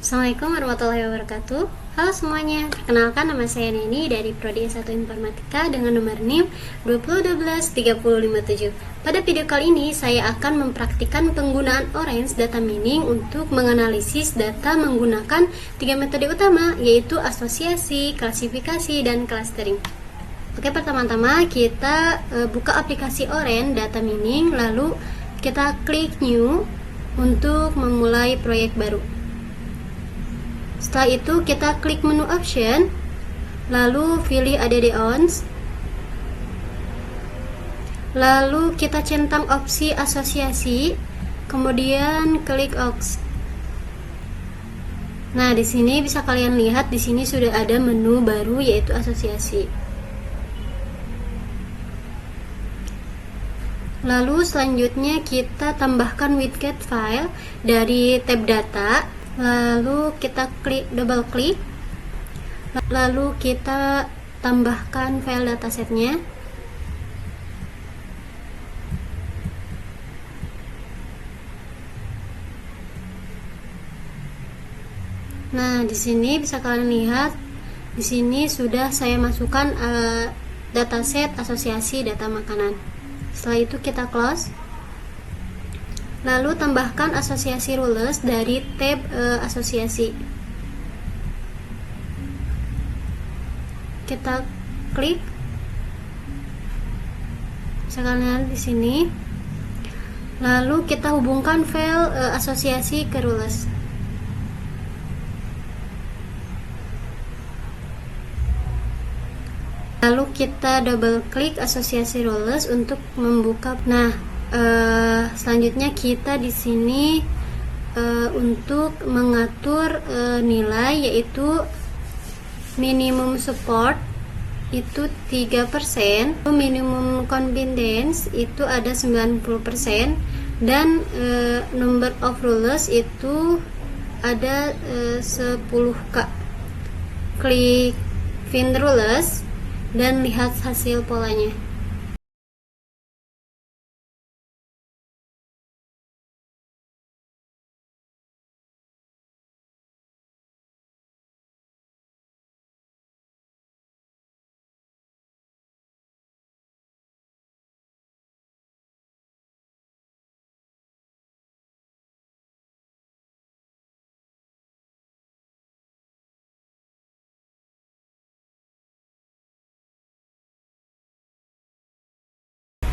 Assalamualaikum warahmatullahi wabarakatuh. Halo semuanya, perkenalkan nama saya Neni dari Prodi S1 Informatika dengan nomor NIM 2012-3057. Pada video kali ini saya akan mempraktikkan penggunaan Orange Data Mining untuk menganalisis data menggunakan 3 metode utama, yaitu asosiasi, klasifikasi, dan clustering. Oke, pertama-tama kita buka aplikasi Orange Data Mining, lalu kita klik New untuk memulai proyek baru. Setelah itu kita klik menu option, lalu pilih add ons, lalu kita centang opsi asosiasi, kemudian klik OK. Nah, di sini bisa kalian lihat di sini sudah ada menu baru yaitu asosiasi. Lalu selanjutnya kita tambahkan widget file dari tab data. Lalu kita double klik, lalu kita tambahkan file datasetnya. Nah, di sini bisa kalian lihat, di sini sudah saya masukkan dataset asosiasi data makanan. Setelah itu kita close. Lalu tambahkan asosiasi rules dari tab asosiasi. Kita klik. Bisa kalian lihat di sini. Lalu kita hubungkan file asosiasi ke rules. Lalu kita double klik asosiasi rules untuk membuka. Nah, selanjutnya kita di sini untuk mengatur nilai, yaitu minimum support itu 3%, minimum confidence itu ada 90%, dan number of rules itu ada 10k. Klik find rules dan lihat hasil polanya.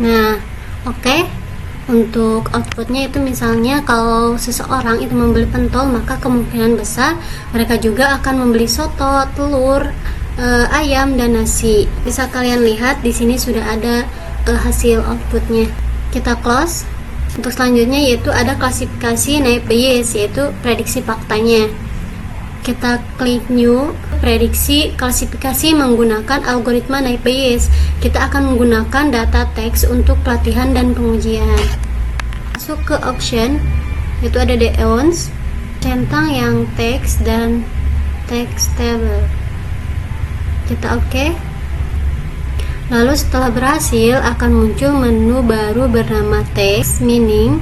Nah, oke. Untuk outputnya itu misalnya kalau seseorang itu membeli pentol, maka kemungkinan besar mereka juga akan membeli soto, telur, ayam, dan nasi. Bisa kalian lihat di sini sudah ada hasil outputnya. Kita close. Untuk selanjutnya yaitu ada klasifikasi naive Bayes, yaitu prediksi faktanya. Kita klik new, prediksi klasifikasi menggunakan algoritma naive Bayes. Kita akan menggunakan data teks untuk pelatihan dan pengujian. Masuk ke option, yaitu ada ons, centang yang teks dan text table. Kita oke. Lalu setelah berhasil akan muncul menu baru bernama text meaning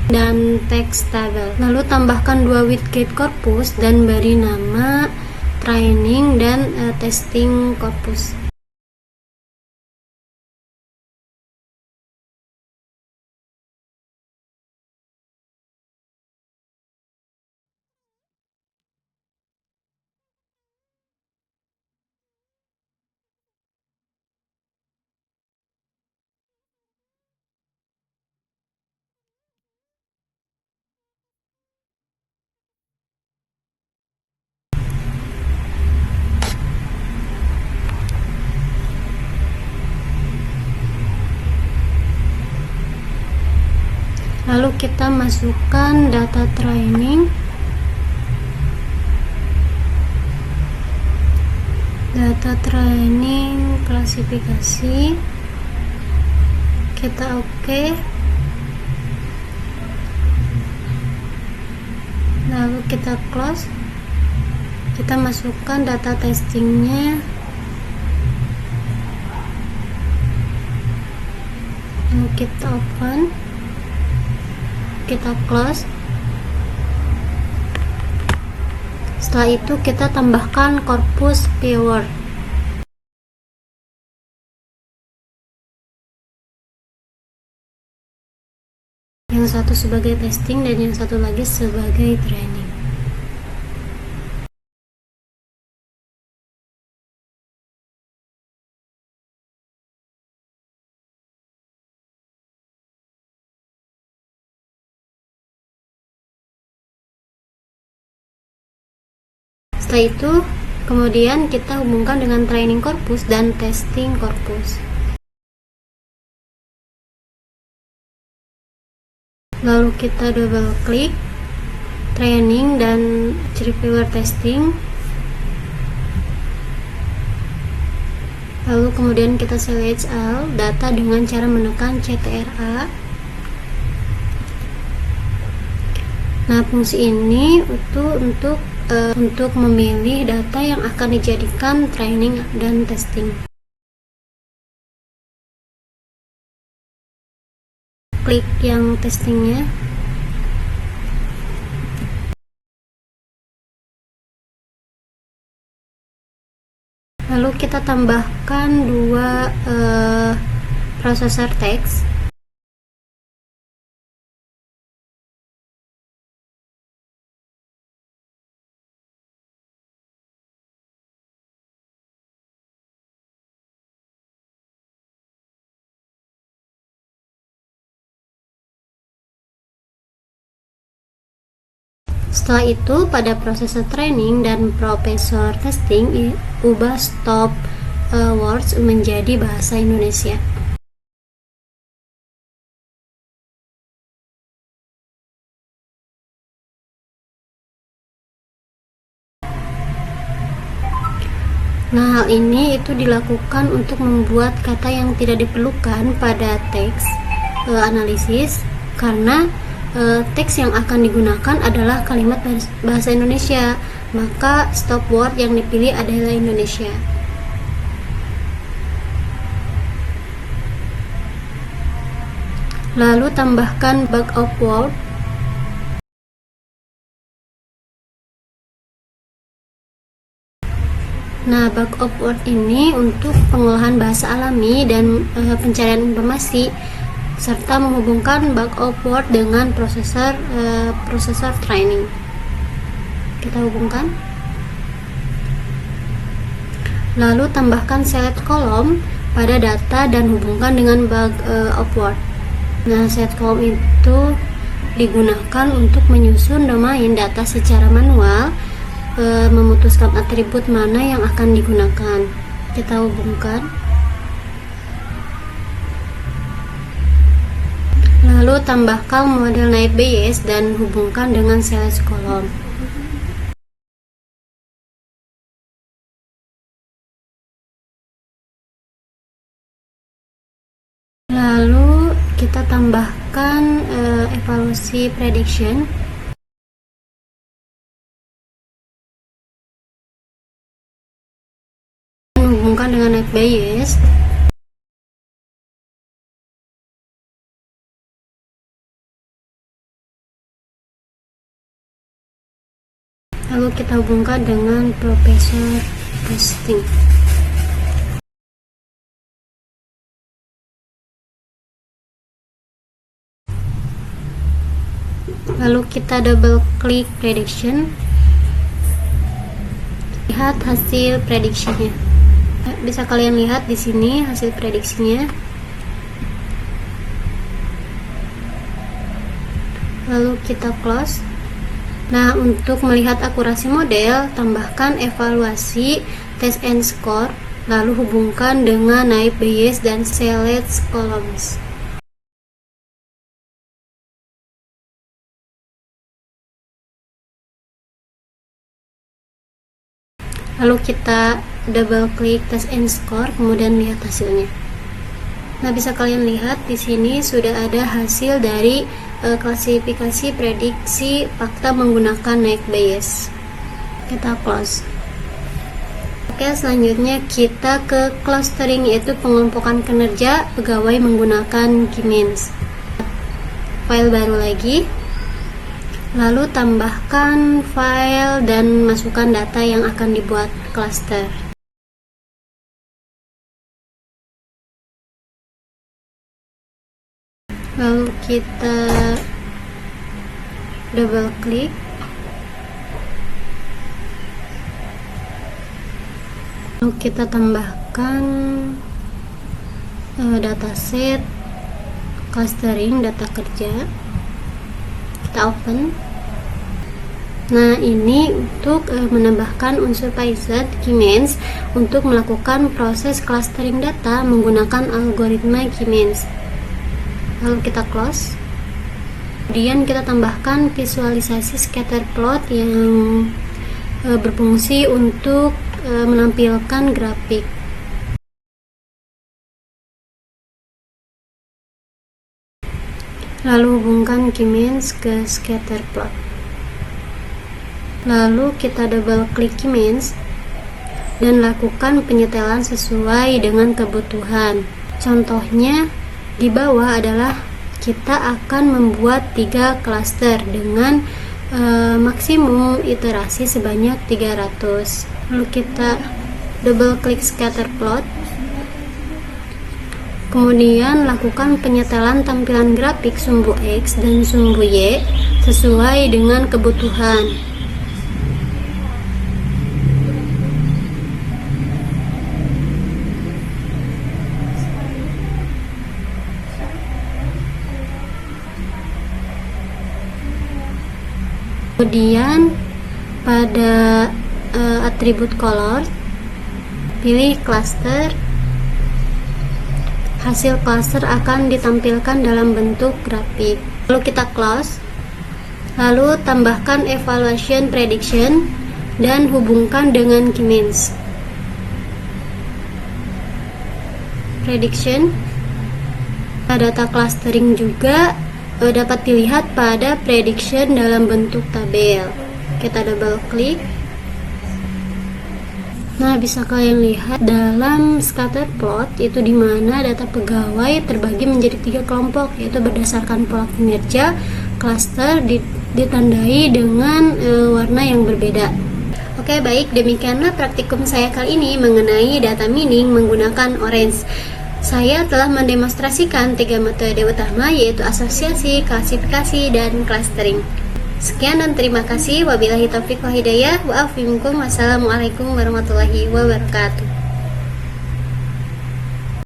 dan text table. Lalu tambahkan 2 widget corpus dan beri nama training dan testing corpus. Lalu kita masukkan data training, klasifikasi. Kita oke. Lalu kita close. Kita masukkan data testingnya. Lalu kita open. Kita close. Setelah itu kita tambahkan corpus keyword. Yang satu sebagai testing dan yang satu lagi sebagai training. Setelah itu kemudian kita hubungkan dengan training corpus dan testing corpus. Lalu kita double klik training dan reviewer testing. Lalu kemudian kita select all data dengan cara menekan CTRA. Nah, fungsi ini untuk memilih data yang akan dijadikan training dan testing. Klik yang testingnya. Lalu kita tambahkan dua prosesor teks. Setelah itu pada prosesor training dan prosesor testing ubah stop words menjadi bahasa Indonesia. Nah, hal ini itu dilakukan untuk membuat kata yang tidak diperlukan pada teks analisis, karena teks yang akan digunakan adalah kalimat bahasa Indonesia, maka stop word yang dipilih adalah Indonesia. Lalu tambahkan bug of word. Nah, bug of word ini untuk pengolahan bahasa alami dan pencarian informasi, serta menghubungkan bug of word dengan prosesor training. Kita hubungkan. Lalu tambahkan select column pada data dan hubungkan dengan bug of word. Nah, select column itu digunakan untuk menyusun domain data secara manual, memutuskan atribut mana yang akan digunakan. Kita hubungkan. Lalu tambahkan model naive Bayes dan hubungkan dengan select column. Lalu kita tambahkan evaluasi prediction. Hubungkan dengan naive Bayes. Lalu kita hubungkan dengan prosesor testing. Lalu kita double klik prediction. Lihat hasil prediksinya. Bisa kalian lihat di sini hasil prediksinya. Lalu kita close. Nah, untuk melihat akurasi model, tambahkan evaluasi test and score, lalu hubungkan dengan naive Bayes dan select columns. Lalu kita double klik test and score, kemudian lihat hasilnya. Nah, bisa kalian lihat di sini sudah ada hasil dari klasifikasi prediksi fakta menggunakan naive Bayes. Kita close. Oke, selanjutnya kita ke clustering, yaitu pengelompokan kinerja pegawai menggunakan Siemens. File baru lagi. Lalu tambahkan file dan masukkan data yang akan dibuat cluster. Lalu kita double klik. Lalu kita tambahkan dataset clustering data kerja. Kita open. Nah, ini untuk menambahkan unsur Python K-means untuk melakukan proses clustering data menggunakan algoritma K-means. Lalu kita close. Kemudian kita tambahkan visualisasi scatter plot yang berfungsi untuk menampilkan grafik. Lalu hubungkan K-means ke scatter plot. Lalu kita double klik K-means dan lakukan penyetelan sesuai dengan kebutuhan. Contohnya di bawah adalah kita akan membuat 3 cluster dengan maksimum iterasi sebanyak 300. Lalu kita double klik scatter plot. Kemudian lakukan penyetelan tampilan grafik sumbu X dan sumbu Y sesuai dengan kebutuhan. Kemudian pada atribut color pilih cluster. Hasil cluster akan ditampilkan dalam bentuk grafik. Lalu kita close. Lalu tambahkan evaluation prediction dan hubungkan dengan K-means. Prediction data clustering juga dapat dilihat pada prediction dalam bentuk tabel. Kita double klik. Nah, bisa kalian lihat dalam scatter plot itu di mana data pegawai terbagi menjadi 3 kelompok, yaitu berdasarkan pola kinerja. Cluster ditandai dengan warna yang berbeda. Oke, baik, demikianlah praktikum saya kali ini mengenai data mining menggunakan orange. Saya telah mendemonstrasikan 3 metode utama, yaitu asosiasi, klasifikasi, dan clustering. Sekian dan terima kasih. Wabillahi taufiq wal hidayah. Wa'afu minkum. Wassalamualaikum warahmatullahi wabarakatuh.